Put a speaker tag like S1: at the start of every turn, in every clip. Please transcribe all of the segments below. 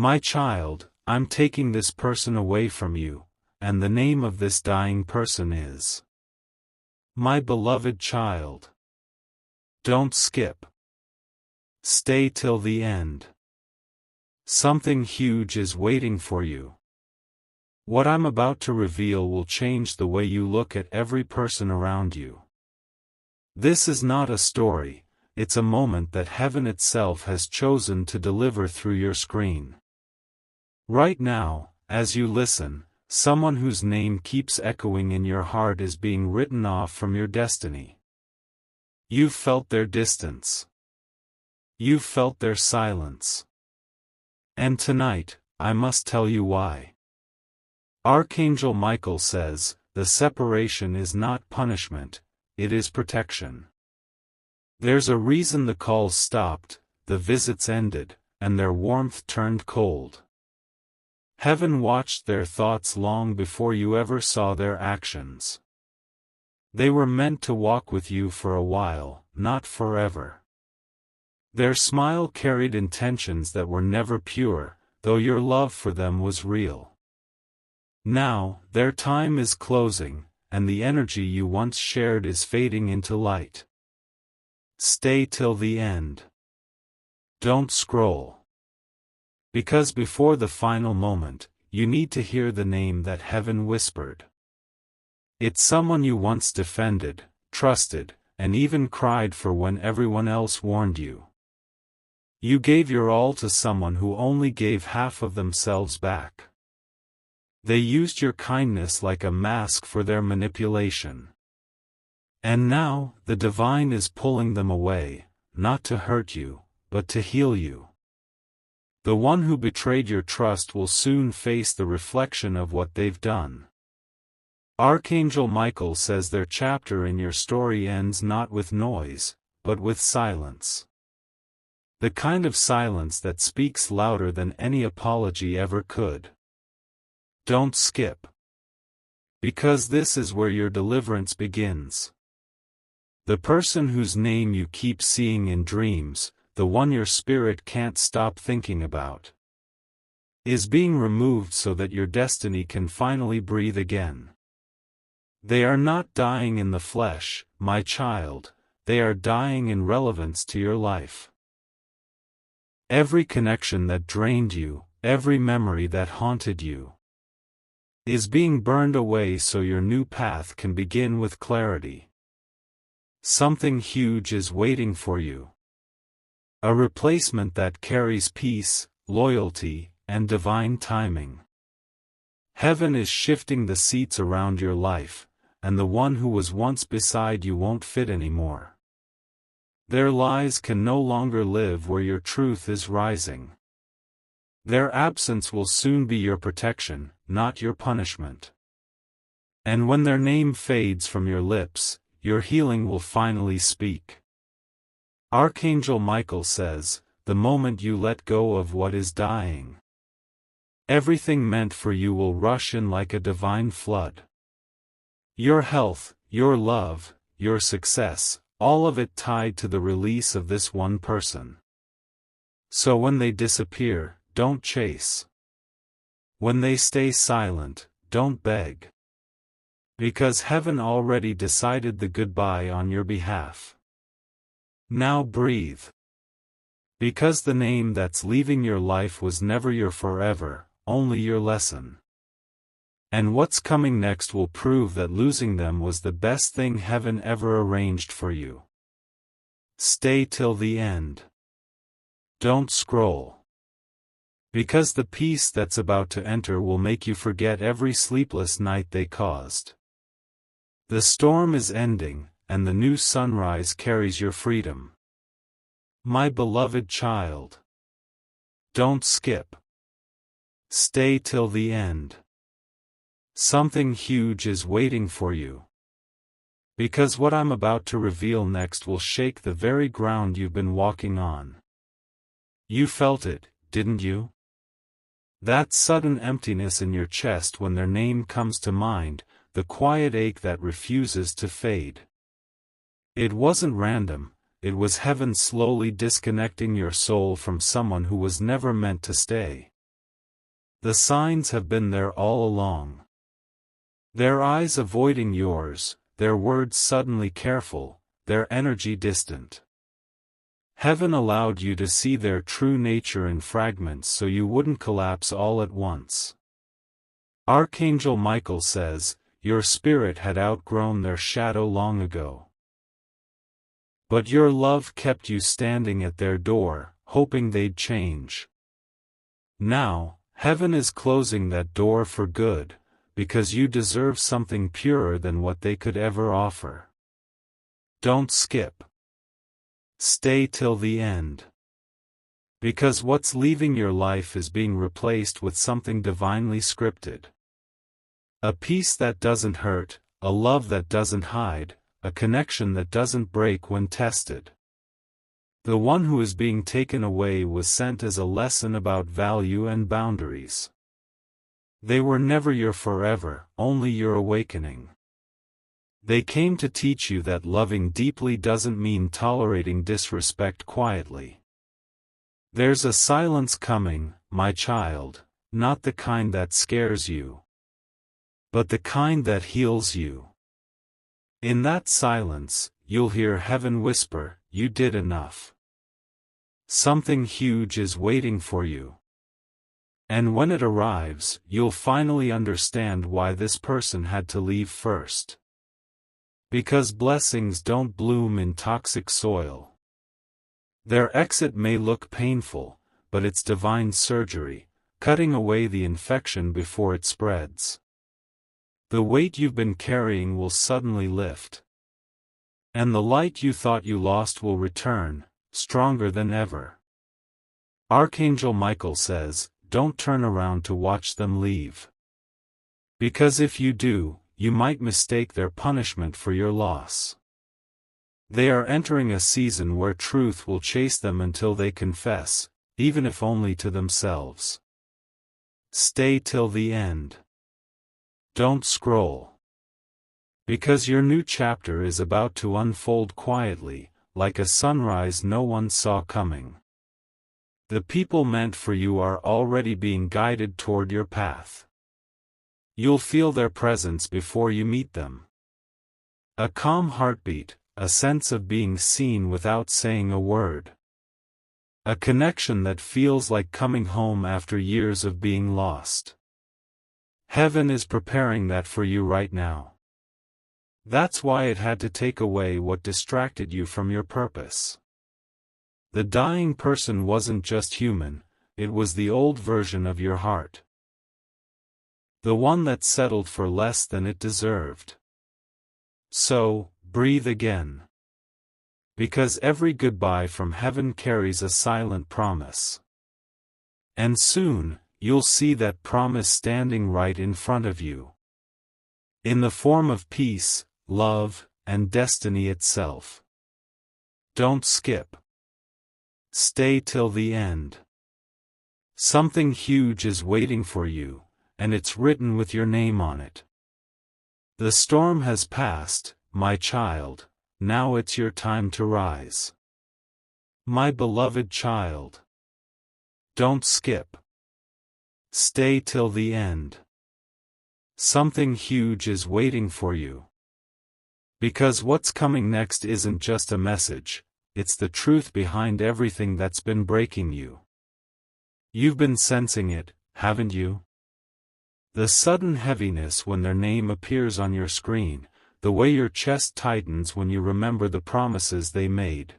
S1: My child, I'm taking this person away from you, and the name of this dying person is my beloved child. Don't skip. Stay till the end. Something huge is waiting for you. What I'm about to reveal will change the way you look at every person around you. This is not a story, it's a moment that heaven itself has chosen to deliver through your screen. Right now, as you listen, someone whose name keeps echoing in your heart is being written off from your destiny. You've felt their distance. You've felt their silence. And tonight, I must tell you why. Archangel Michael says, the separation is not punishment, it is protection. There's a reason the calls stopped, the visits ended, and their warmth turned cold. Heaven watched their thoughts long before you ever saw their actions. They were meant to walk with you for a while, not forever. Their smile carried intentions that were never pure, though your love for them was real. Now, their time is closing, and the energy you once shared is fading into light. Stay till the end. Don't scroll. Because before the final moment, you need to hear the name that heaven whispered. It's someone you once defended, trusted, and even cried for when everyone else warned you. You gave your all to someone who only gave half of themselves back. They used your kindness like a mask for their manipulation. And now, the divine is pulling them away, not to hurt you, but to heal you. The one who betrayed your trust will soon face the reflection of what they've done. Archangel Michael says their chapter in your story ends not with noise, but with silence. The kind of silence that speaks louder than any apology ever could. Don't skip. Because this is where your deliverance begins. The person whose name you keep seeing in dreams, the one your spirit can't stop thinking about, is being removed so that your destiny can finally breathe again. They are not dying in the flesh, my child, they are dying in relevance to your life. Every connection that drained you, every memory that haunted you, is being burned away so your new path can begin with clarity. Something huge is waiting for you. A replacement that carries peace, loyalty, and divine timing. Heaven is shifting the seats around your life, and the one who was once beside you won't fit anymore. Their lies can no longer live where your truth is rising. Their absence will soon be your protection, not your punishment. And when their name fades from your lips, your healing will finally speak. Archangel Michael says, the moment you let go of what is dying, everything meant for you will rush in like a divine flood. Your health, your love, your success, all of it tied to the release of this one person. So when they disappear, don't chase. When they stay silent, don't beg. Because heaven already decided the goodbye on your behalf. Now breathe. Because the name that's leaving your life was never your forever, only your lesson. And what's coming next will prove that losing them was the best thing heaven ever arranged for you. Stay till the end. Don't scroll. Because the peace that's about to enter will make you forget every sleepless night they caused. The storm is ending, and the new sunrise carries your freedom. My beloved child. Don't skip. Stay till the end. Something huge is waiting for you. Because what I'm about to reveal next will shake the very ground you've been walking on. You felt it, didn't you? That sudden emptiness in your chest when their name comes to mind, the quiet ache that refuses to fade. It wasn't random, it was heaven slowly disconnecting your soul from someone who was never meant to stay. The signs have been there all along. Their eyes avoiding yours, their words suddenly careful, their energy distant. Heaven allowed you to see their true nature in fragments so you wouldn't collapse all at once. Archangel Michael says, your spirit had outgrown their shadow long ago. But your love kept you standing at their door, hoping they'd change. Now, heaven is closing that door for good, because you deserve something purer than what they could ever offer. Don't skip. Stay till the end. Because what's leaving your life is being replaced with something divinely scripted. A peace that doesn't hurt, a love that doesn't hide, a connection that doesn't break when tested. The one who is being taken away was sent as a lesson about value and boundaries. They were never your forever, only your awakening. They came to teach you that loving deeply doesn't mean tolerating disrespect quietly. There's a silence coming, my child, not the kind that scares you, but the kind that heals you. In that silence, you'll hear heaven whisper, you did enough. Something huge is waiting for you. And when it arrives, you'll finally understand why this person had to leave first. Because blessings don't bloom in toxic soil. Their exit may look painful, but it's divine surgery, cutting away the infection before it spreads. The weight you've been carrying will suddenly lift. And the light you thought you lost will return, stronger than ever. Archangel Michael says, don't turn around to watch them leave. Because if you do, you might mistake their punishment for your loss. They are entering a season where truth will chase them until they confess, even if only to themselves. Stay till the end. Don't scroll. Because your new chapter is about to unfold quietly, like a sunrise no one saw coming. The people meant for you are already being guided toward your path. You'll feel their presence before you meet them. A calm heartbeat, a sense of being seen without saying a word. A connection that feels like coming home after years of being lost. Heaven is preparing that for you right now. That's why it had to take away what distracted you from your purpose. The dying person wasn't just human, it was the old version of your heart. The one that settled for less than it deserved. So, breathe again. Because every goodbye from heaven carries a silent promise. And soon, you'll see that promise standing right in front of you. In the form of peace, love, and destiny itself. Don't skip. Stay till the end. Something huge is waiting for you, and it's written with your name on it. The storm has passed, my child, now it's your time to rise. My beloved child. Don't skip. Stay till the end. Something huge is waiting for you. Because what's coming next isn't just a message, it's the truth behind everything that's been breaking you. You've been sensing it, haven't you? The sudden heaviness when their name appears on your screen, the way your chest tightens when you remember the promises they made.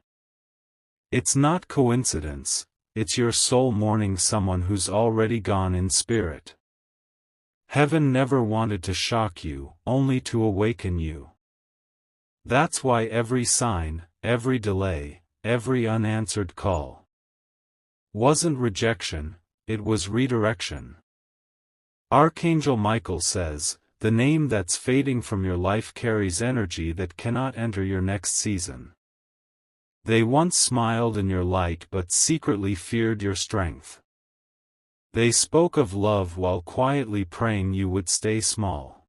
S1: It's not coincidence, it's your soul mourning someone who's already gone in spirit. Heaven never wanted to shock you, only to awaken you. That's why every sign, every delay, every unanswered call wasn't rejection, it was redirection. Archangel Michael says, the name that's fading from your life carries energy that cannot enter your next season. They once smiled in your light but secretly feared your strength. They spoke of love while quietly praying you would stay small.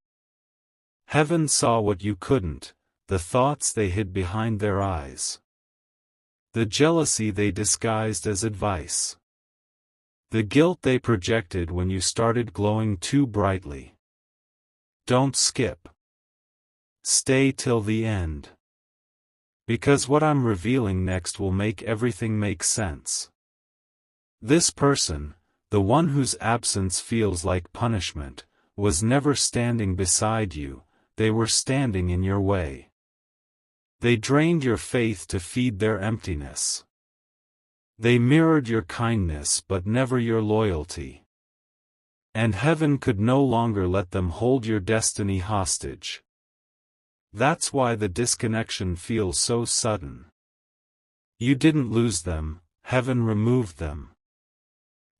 S1: Heaven saw what you couldn't, the thoughts they hid behind their eyes. The jealousy they disguised as advice. The guilt they projected when you started glowing too brightly. Don't skip. Stay till the end. Because what I'm revealing next will make everything make sense. This person, the one whose absence feels like punishment, was never standing beside you, they were standing in your way. They drained your faith to feed their emptiness. They mirrored your kindness but never your loyalty. And heaven could no longer let them hold your destiny hostage. That's why the disconnection feels so sudden. You didn't lose them, heaven removed them.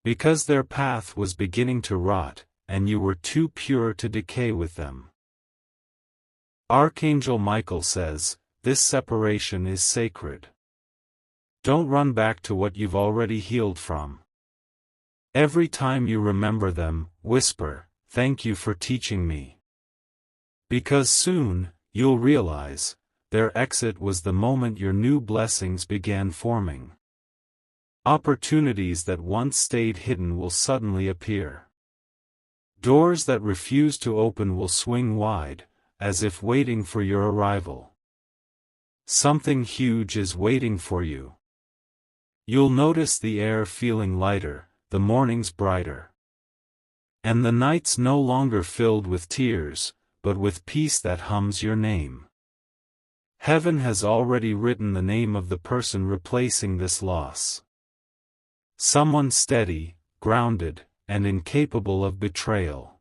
S1: Because their path was beginning to rot, and you were too pure to decay with them. Archangel Michael says, this separation is sacred. Don't run back to what you've already healed from. Every time you remember them, whisper, thank you for teaching me. Because soon, you'll realize, their exit was the moment your new blessings began forming. Opportunities that once stayed hidden will suddenly appear. Doors that refuse to open will swing wide, as if waiting for your arrival. Something huge is waiting for you. You'll notice the air feeling lighter, the mornings brighter. And the nights no longer filled with tears, but with peace that hums your name. Heaven has already written the name of the person replacing this loss. Someone steady, grounded, and incapable of betrayal.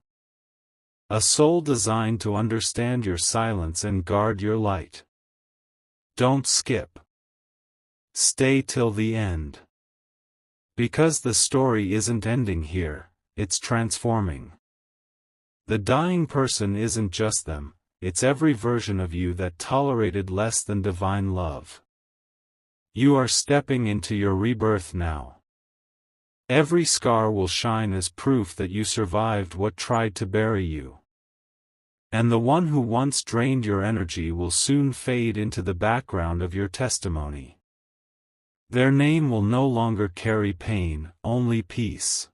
S1: A soul designed to understand your silence and guard your light. Don't skip. Stay till the end. Because the story isn't ending here, it's transforming. The dying person isn't just them, it's every version of you that tolerated less than divine love. You are stepping into your rebirth now. Every scar will shine as proof that you survived what tried to bury you. And the one who once drained your energy will soon fade into the background of your testimony. Their name will no longer carry pain, only peace.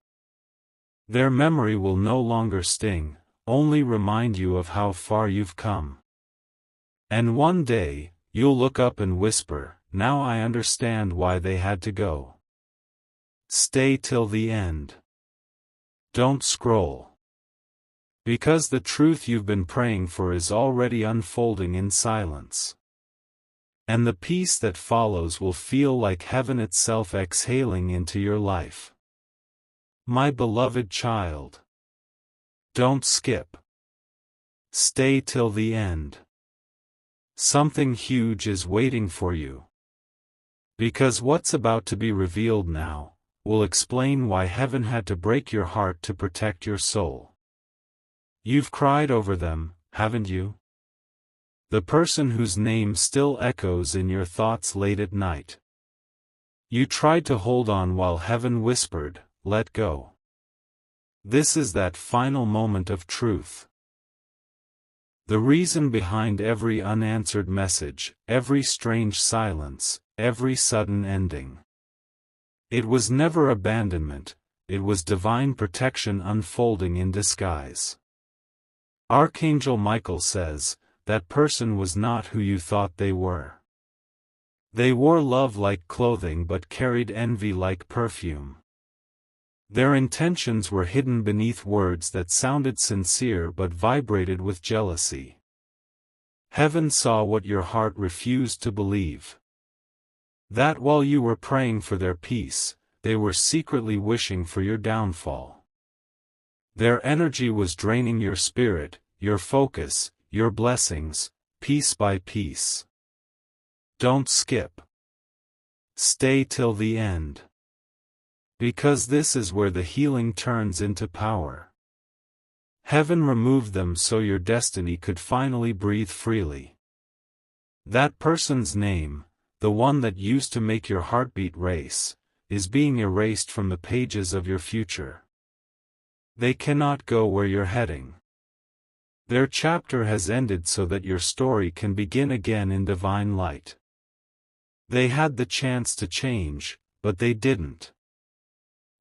S1: Their memory will no longer sting, only remind you of how far you've come. And one day, you'll look up and whisper, now I understand why they had to go. Stay till the end. Don't scroll. Because the truth you've been praying for is already unfolding in silence. And the peace that follows will feel like heaven itself exhaling into your life. My beloved child. Don't skip. Stay till the end. Something huge is waiting for you. Because what's about to be revealed now will explain why heaven had to break your heart to protect your soul. You've cried over them, haven't you? The person whose name still echoes in your thoughts late at night. You tried to hold on while heaven whispered, let go. This is that final moment of truth. The reason behind every unanswered message, every strange silence, every sudden ending. It was never abandonment, it was divine protection unfolding in disguise. Archangel Michael says, that person was not who you thought they were. They wore love like clothing but carried envy like perfume. Their intentions were hidden beneath words that sounded sincere but vibrated with jealousy. Heaven saw what your heart refused to believe. That while you were praying for their peace, they were secretly wishing for your downfall. Their energy was draining your spirit, your focus, your blessings, piece by piece. Don't skip. Stay till the end. Because this is where the healing turns into power. Heaven removed them so your destiny could finally breathe freely. That person's name, the one that used to make your heartbeat race, is being erased from the pages of your future. They cannot go where you're heading. Their chapter has ended so that your story can begin again in divine light. They had the chance to change, but they didn't.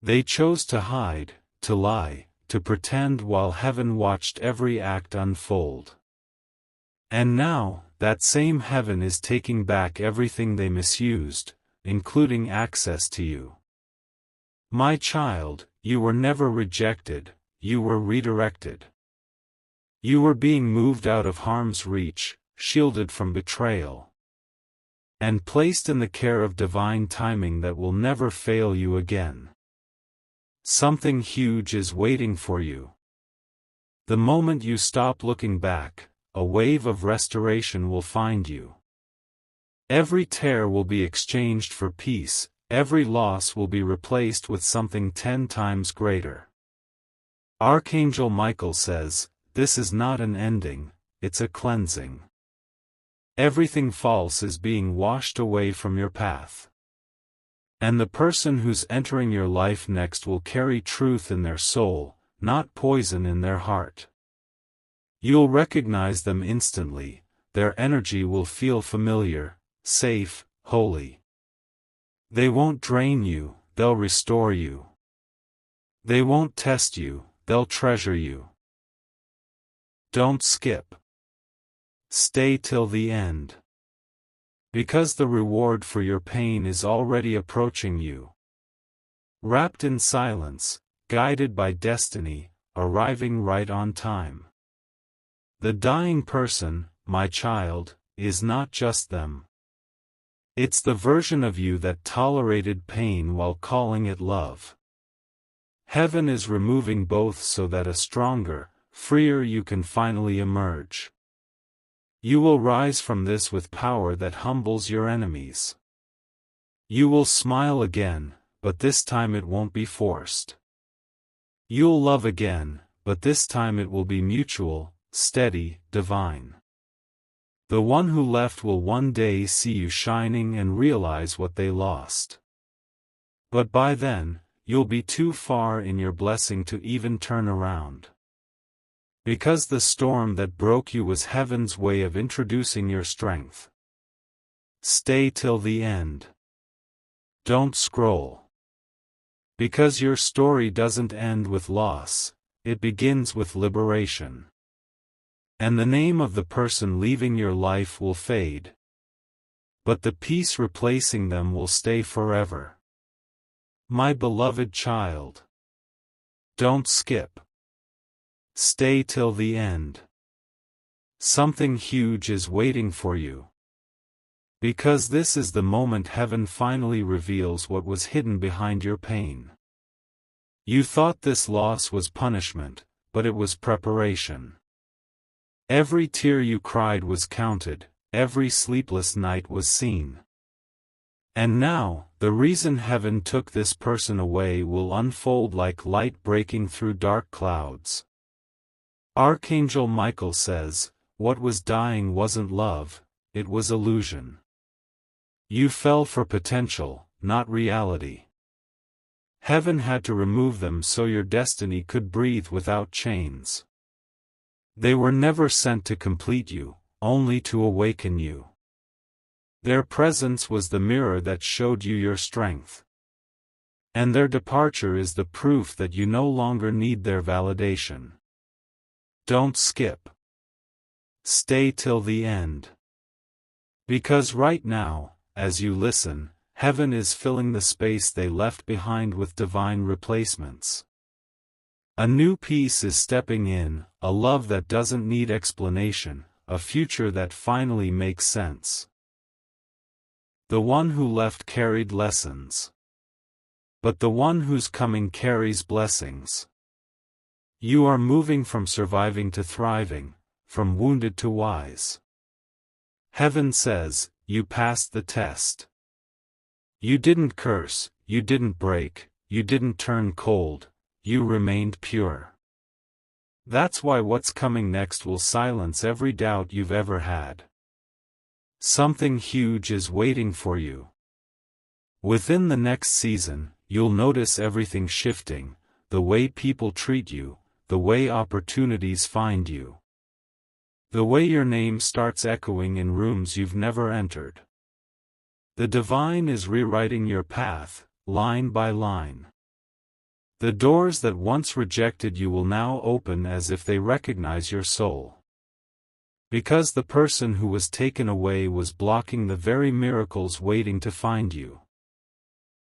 S1: They chose to hide, to lie, to pretend while heaven watched every act unfold. And now, that same heaven is taking back everything they misused, including access to you. My child, you were never rejected, you were redirected. You were being moved out of harm's reach, shielded from betrayal, and placed in the care of divine timing that will never fail you again. Something huge is waiting for you. The moment you stop looking back, a wave of restoration will find you. Every tear will be exchanged for peace, every loss will be replaced with something 10 times greater. Archangel Michael says, this is not an ending, it's a cleansing. Everything false is being washed away from your path. And the person who's entering your life next will carry truth in their soul, not poison in their heart. You'll recognize them instantly, their energy will feel familiar, safe, holy. They won't drain you, they'll restore you. They won't test you, they'll treasure you. Don't skip. Stay till the end. Because the reward for your pain is already approaching you. Wrapped in silence, guided by destiny, arriving right on time. The dying person, my child, is not just them. It's the version of you that tolerated pain while calling it love. Heaven is removing both so that a stronger, freer you can finally emerge. You will rise from this with power that humbles your enemies. You will smile again, but this time it won't be forced. You'll love again, but this time it will be mutual, steady, divine. The one who left will one day see you shining and realize what they lost. But by then, you'll be too far in your blessing to even turn around. Because the storm that broke you was heaven's way of introducing your strength. Stay till the end. Don't scroll. Because your story doesn't end with loss, it begins with liberation. And the name of the person leaving your life will fade. But the peace replacing them will stay forever. My beloved child. Don't skip. Stay till the end. Something huge is waiting for you. Because this is the moment heaven finally reveals what was hidden behind your pain. You thought this loss was punishment, but it was preparation. Every tear you cried was counted, every sleepless night was seen. And now, the reason heaven took this person away will unfold like light breaking through dark clouds. Archangel Michael says, what was dying wasn't love, it was illusion. You fell for potential, not reality. Heaven had to remove them so your destiny could breathe without chains. They were never sent to complete you, only to awaken you. Their presence was the mirror that showed you your strength. And their departure is the proof that you no longer need their validation. Don't skip. Stay till the end. Because right now, as you listen, heaven is filling the space they left behind with divine replacements. A new peace is stepping in, a love that doesn't need explanation, a future that finally makes sense. The one who left carried lessons. But the one who's coming carries blessings. You are moving from surviving to thriving, from wounded to wise. Heaven says, you passed the test. You didn't curse, you didn't break, you didn't turn cold, you remained pure. That's why what's coming next will silence every doubt you've ever had. Something huge is waiting for you. Within the next season, you'll notice everything shifting, the way people treat you, the way opportunities find you. The way your name starts echoing in rooms you've never entered. The divine is rewriting your path, line by line. The doors that once rejected you will now open as if they recognize your soul. Because the person who was taken away was blocking the very miracles waiting to find you.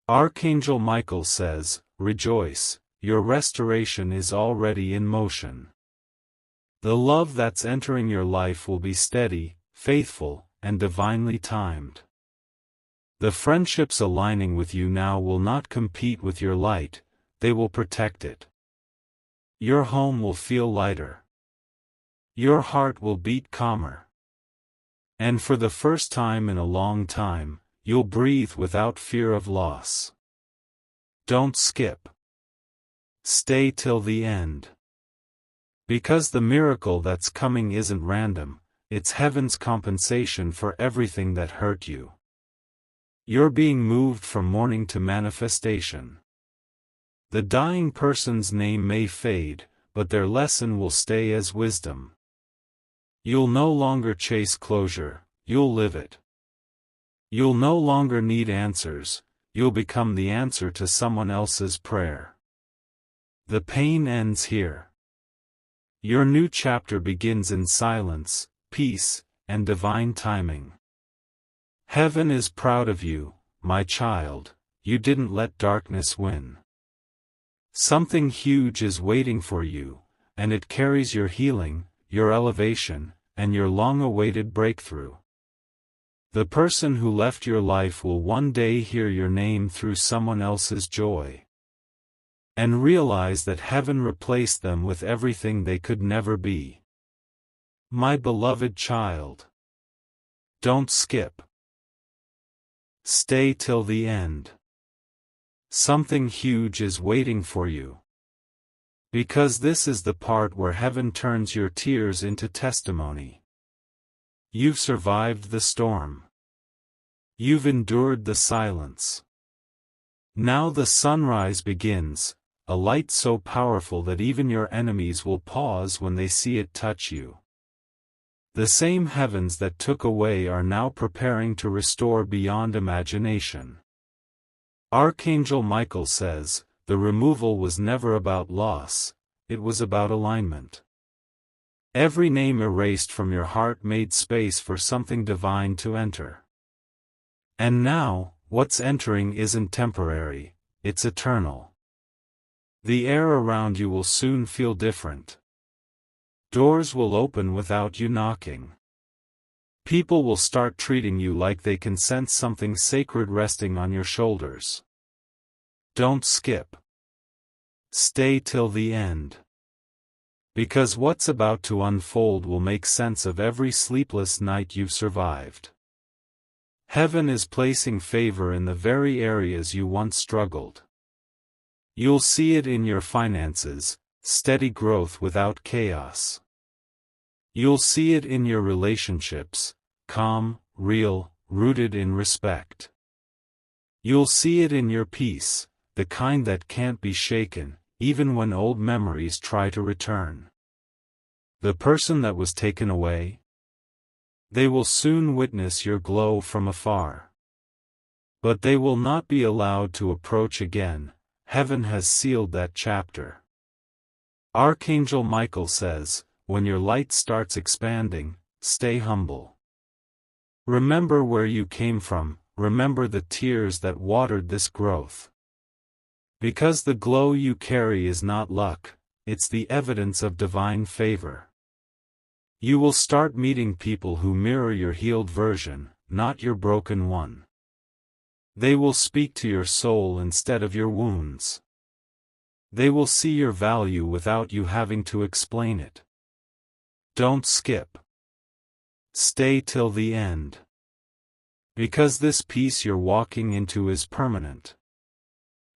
S1: Archangel Michael says, "Rejoice, your restoration is already in motion." The love that's entering your life will be steady, faithful, and divinely timed. The friendships aligning with you now will not compete with your light, they will protect it. Your home will feel lighter. Your heart will beat calmer. And for the first time in a long time, you'll breathe without fear of loss. Don't skip. Stay till the end. Because the miracle that's coming isn't random, it's heaven's compensation for everything that hurt you. You're being moved from mourning to manifestation. The dying person's name may fade, but their lesson will stay as wisdom. You'll no longer chase closure, you'll live it. You'll no longer need answers, you'll become the answer to someone else's prayer. The pain ends here. Your new chapter begins in silence, peace, and divine timing. Heaven is proud of you, my child, you didn't let darkness win. Something huge is waiting for you, and it carries your healing, your elevation, and your long-awaited breakthrough. The person who left your life will one day hear your name through someone else's joy. And realize that heaven replaced them with everything they could never be. My beloved child. Don't skip. Stay till the end. Something huge is waiting for you. Because this is the part where heaven turns your tears into testimony. You've survived the storm. You've endured the silence. Now the sunrise begins, a light so powerful that even your enemies will pause when they see it touch you. The same heavens that took away are now preparing to restore beyond imagination. Archangel Michael says, the removal was never about loss, it was about alignment. Every name erased from your heart made space for something divine to enter. And now, what's entering isn't temporary, it's eternal. The air around you will soon feel different. Doors will open without you knocking. People will start treating you like they can sense something sacred resting on your shoulders. Don't skip. Stay till the end. Because what's about to unfold will make sense of every sleepless night you've survived. Heaven is placing favor in the very areas you once struggled. You'll see it in your finances, steady growth without chaos. You'll see it in your relationships, calm, real, rooted in respect. You'll see it in your peace, the kind that can't be shaken, even when old memories try to return. The person that was taken away? They will soon witness your glow from afar. But they will not be allowed to approach again, heaven has sealed that chapter. Archangel Michael says, when your light starts expanding, stay humble. Remember where you came from, remember the tears that watered this growth. Because the glow you carry is not luck, it's the evidence of divine favor. You will start meeting people who mirror your healed version, not your broken one. They will speak to your soul instead of your wounds. They will see your value without you having to explain it. Don't skip. Stay till the end. Because this peace you're walking into is permanent.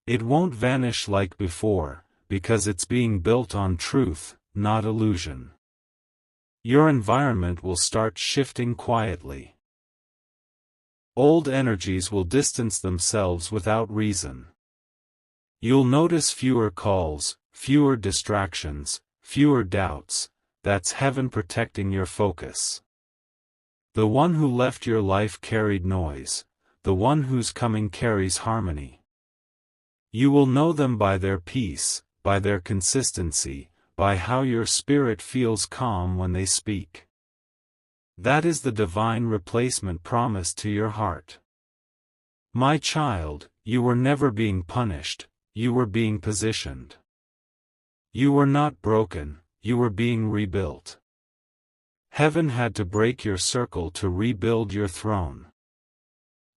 S1: It won't vanish like before, because it's being built on truth, not illusion. Your environment will start shifting quietly. Old energies will distance themselves without reason. You'll notice fewer calls, fewer distractions, fewer doubts. That's heaven protecting your focus. The one who left your life carried noise, the one who's coming carries harmony. You will know them by their peace, by their consistency, by how your spirit feels calm when they speak. That is the divine replacement promised to your heart. My child, you were never being punished, you were being positioned. You were not broken, you were being rebuilt. Heaven had to break your circle to rebuild your throne.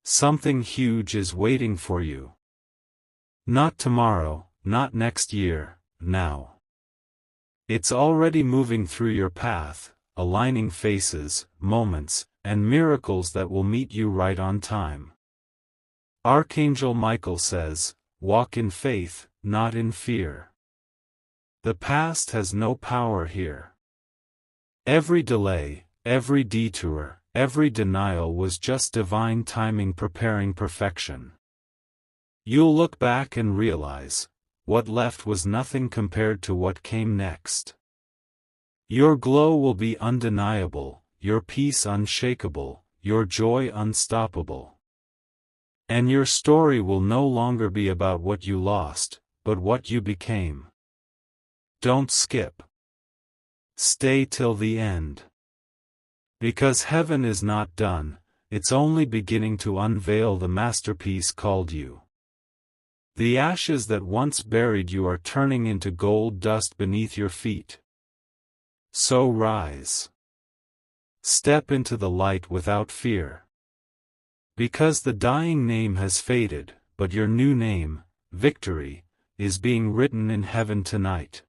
S1: Something huge is waiting for you. Not tomorrow, not next year, now. It's already moving through your path, aligning faces, moments, and miracles that will meet you right on time. Archangel Michael says, walk in faith, not in fear. The past has no power here. Every delay, every detour, every denial was just divine timing preparing perfection. You'll look back and realize, what left was nothing compared to what came next. Your glow will be undeniable, your peace unshakable, your joy unstoppable. And your story will no longer be about what you lost, but what you became. Don't skip. Stay till the end. Because heaven is not done, it's only beginning to unveil the masterpiece called you. The ashes that once buried you are turning into gold dust beneath your feet. So rise. Step into the light without fear. Because the dying name has faded, but your new name, victory, is being written in heaven tonight.